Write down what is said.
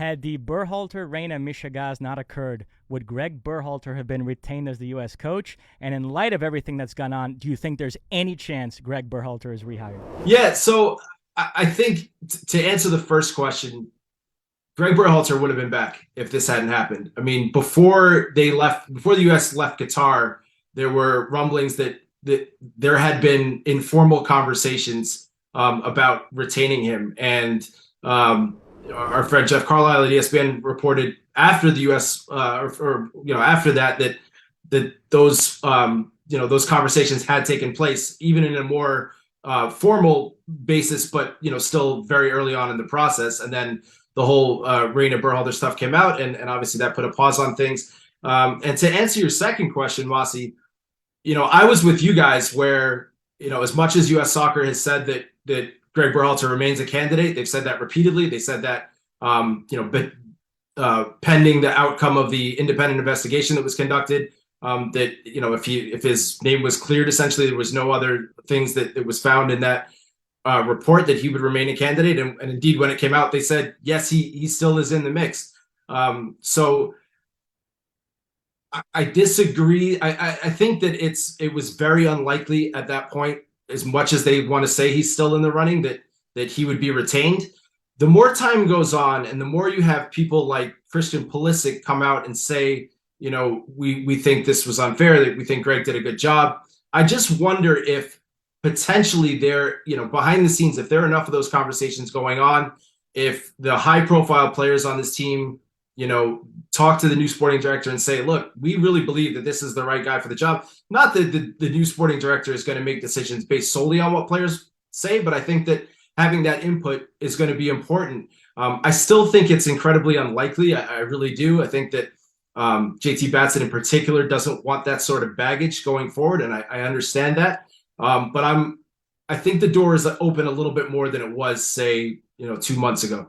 Had the Berhalter Reyna Michigas not occurred, would Greg Berhalter have been retained as the U.S. coach? And in light of everything that's gone on, do you think there's any chance Greg Berhalter is rehired? Yeah, so I think to answer the first question, Greg Berhalter would have been back if this hadn't happened. I mean, before the U.S. left Qatar, there were rumblings that there had been informal conversations about retaining him, and our friend Jeff Carlisle at ESPN reported after the U.S. After that those conversations had taken place, even in a more formal basis, but still very early on in the process. And then the whole Reyna Berhalter stuff came out, and obviously that put a pause on things. And to answer your second question, Wasi, I was with you guys where, as much as U.S. Soccer has said that Greg Berhalter remains a candidate, they've said that repeatedly. They said that, pending the outcome of the independent investigation that was conducted, that if his name was cleared, essentially there was no other things that was found in that report, that he would remain a candidate. And indeed, when it came out, they said yes, he still is in the mix. So I disagree. I think that it was very unlikely at that point, as much as they want to say he's still in the running, that he would be retained. The more time goes on, and the more you have people like Christian Pulisic come out and say, we think this was unfair, that we think Greg did a good job. I just wonder if potentially there, behind the scenes, if there are enough of those conversations going on, if the high profile players on this team, talk to the new sporting director and say, look, we really believe that this is the right guy for the job. Not that the new sporting director is going to make decisions based solely on what players say, but I think that having that input is going to be important. I still think it's incredibly unlikely. I really do. I think that JT Batson in particular doesn't want that sort of baggage going forward, and I understand that. But I think the door is open a little bit more than it was, say, 2 months ago.